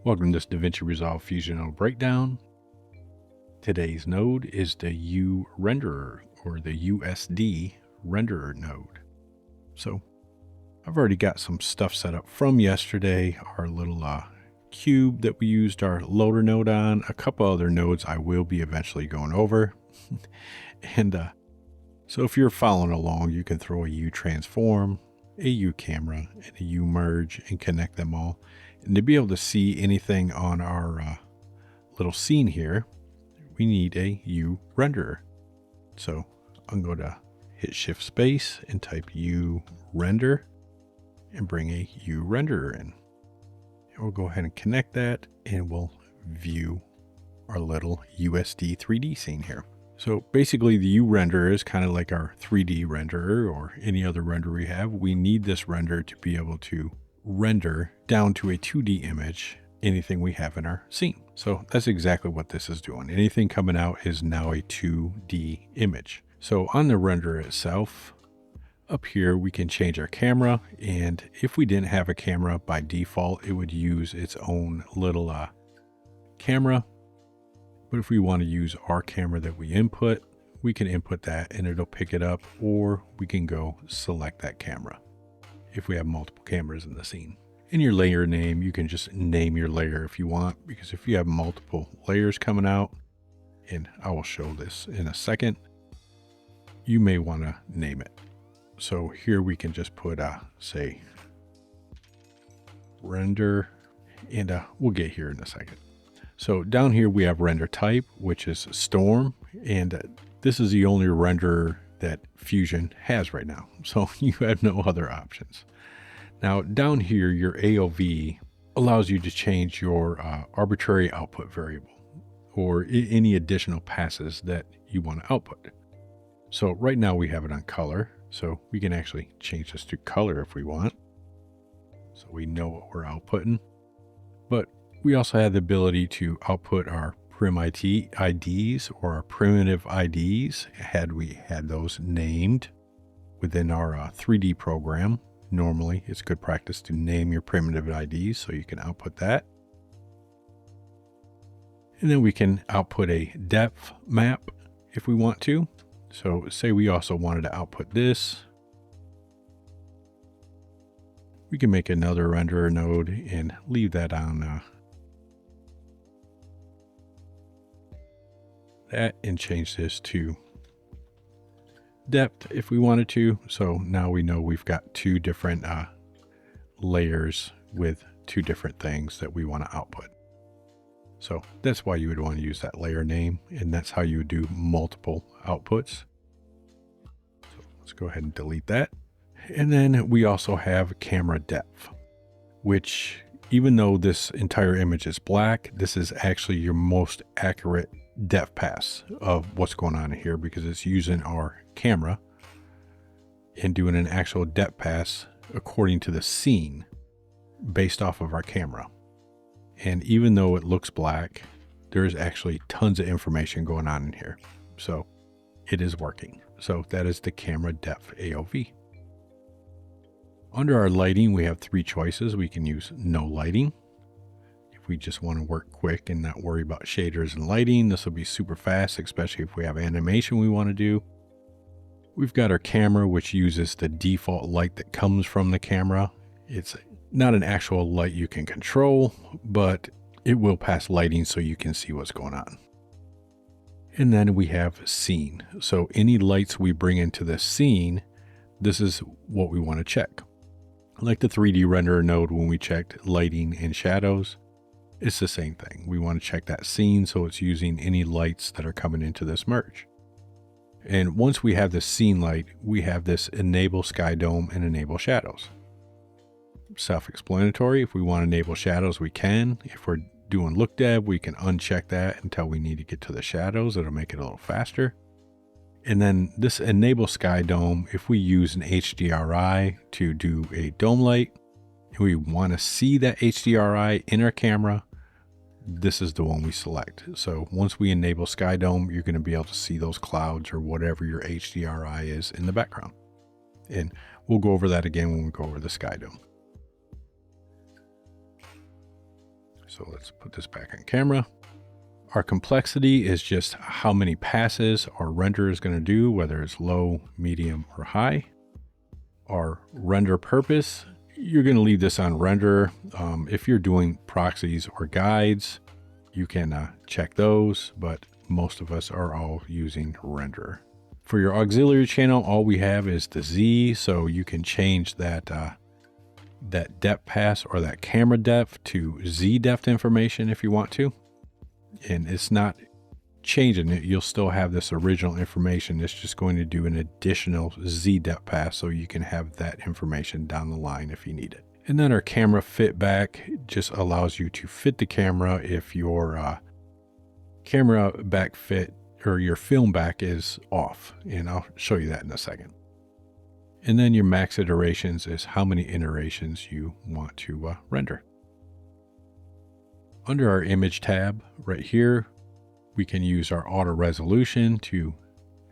Welcome to this DaVinci Resolve Fusion node breakdown. Today's node is the uRenderer, or the USD renderer node. So I've already got some stuff set up from yesterday, our little cube that we used our loader node on, a couple other nodes I will be eventually going over. And so if you're following along, you can throw a U transform, a U camera, and a U merge and connect them all. And to be able to see anything on our little scene here, we need a U renderer. So I'm going to hit shift space and type U render and bring a U renderer in. And we'll go ahead and connect that and we'll view our little USD 3D scene here. So basically the U renderer is kind of like our 3D renderer or any other renderer we have. We need this render to be able to render down to a 2D image anything we have in our scene. So that's exactly what this is doing. Anything coming out is now a 2D image. So on the renderer itself, up here we can change our camera, and if we didn't have a camera by default, it would use its own little camera. But if we want to use our camera that we input, we can input that and it'll pick it up, or we can go select that camera if we have multiple cameras in the scene. In your layer name, you can just name your layer if you want, because if you have multiple layers coming out, and I will show this in a second, you may want to name it. So here we can just put say render, and we'll get here in a second. So down here we have render type, which is storm, and this is the only renderer that Fusion has right now. So you have no other options. Now down here, your AOV allows you to change your arbitrary output variable or any additional passes that you want to output. So right now we have it on color. So we can actually change this to color if we want. So we know what we're outputting, but we also have the ability to output our prim IDs or our primitive IDs had we had those named within our 3D program. Normally, it's good practice to name your primitive IDs so you can output that. And then we can output a depth map if we want to. So say we also wanted to output this. We can make another renderer node and leave that on that and change this to depth if we wanted to. So now we know we've got two different layers with two different things that we want to output. So that's why you would want to use that layer name, and that's how you would do multiple outputs. So let's go ahead and delete that. And then we also have camera depth, which even though this entire image is black, this is actually your most accurate depth pass of what's going on here, because it's using our camera and doing an actual depth pass according to the scene based off of our camera. And even though it looks black, there's actually tons of information going on in here. So it is working. So that is the camera depth AOV. Under our lighting, we have three choices. We can use no lighting. If we just want to work quick and not worry about shaders and lighting, this will be super fast, especially if we have animation we want to do. We've got our camera, which uses the default light that comes from the camera. It's not an actual light you can control, but it will pass lighting so you can see what's going on. And then we have scene. So any lights we bring into the scene, this is what we want to check. Like the 3D renderer node, when we checked lighting and shadows, it's the same thing. We want to check that scene, so it's using any lights that are coming into this merge. And once we have this scene light, we have this enable sky dome and enable shadows. Self-explanatory. If we want to enable shadows, we can. If we're doing look dev, we can uncheck that until we need to get to the shadows. It'll make it a little faster. And then this enable sky dome, if we use an HDRI to do a dome light, and we want to see that HDRI in our camera, this is the one we select. So once we enable sky dome, you're going to be able to see those clouds or whatever your HDRI is in the background. And we'll go over that again when we go over the sky dome. So let's put this back on camera. Our complexity is just how many passes our renderer is going to do, whether it's low, medium, or high. Our render purpose, you're going to leave this on renderer. If you're doing proxies or guides, you can check those, but most of us are all using renderer. For your auxiliary channel, all we have is the Z, so you can change that that depth pass or that camera depth to Z depth information if you want to. And it's not changing it. You'll still have this original information. It's just going to do an additional Z depth pass so you can have that information down the line if you need it. And then our camera fit back just allows you to fit the camera if your camera back fit or your film back is off. And I'll show you that in a second. And then your max iterations is how many iterations you want to render. Under our image tab right here, we can use our auto resolution to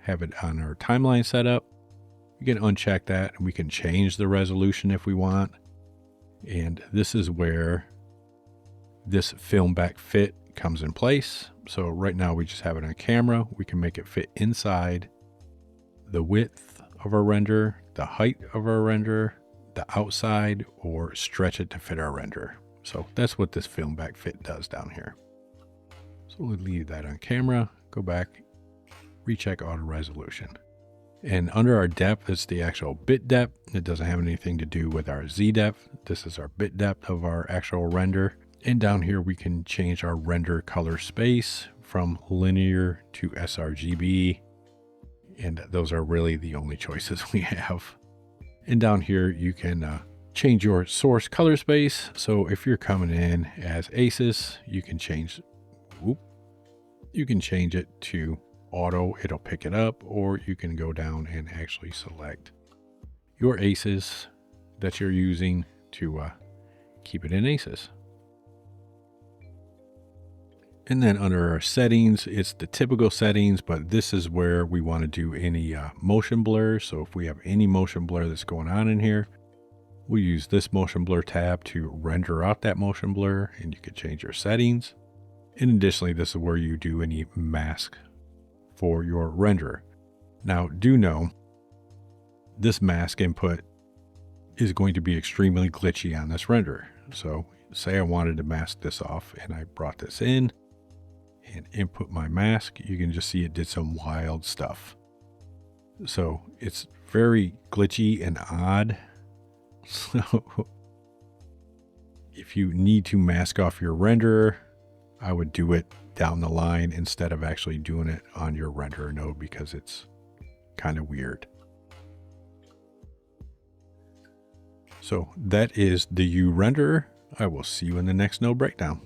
have it on our timeline setup. We can uncheck that and we can change the resolution if we want. And this is where this film back fit comes in place. So right now we just have it on camera. We can make it fit inside the width of our render, the height of our render, the outside, or stretch it to fit our render. So that's what this film back fit does down here. So we'll leave that on camera, go back, recheck auto resolution. And under our depth, it's the actual bit depth. It doesn't have anything to do with our Z depth. This is our bit depth of our actual render. And down here, we can change our render color space from linear to sRGB. And those are really the only choices we have. And down here, you can change your source color space. So if you're coming in as ACES, you can change it to auto, it'll pick it up, or you can go down and actually select your ACES that you're using to keep it in ACES. And then under our settings, it's the typical settings, but this is where we want to do any motion blur. So if we have any motion blur that's going on in here, we'll use this motion blur tab to render out that motion blur, and you can change your settings. And additionally, this is where you do any mask for your renderer. Now, do know this mask input is going to be extremely glitchy on this renderer. So say I wanted to mask this off and I brought this in and input my mask, you can just see it did some wild stuff. So it's very glitchy and odd. So if you need to mask off your renderer, I would do it down the line instead of actually doing it on your renderer node because it's kind of weird. So that is the uRenderer. I will see you in the next node breakdown.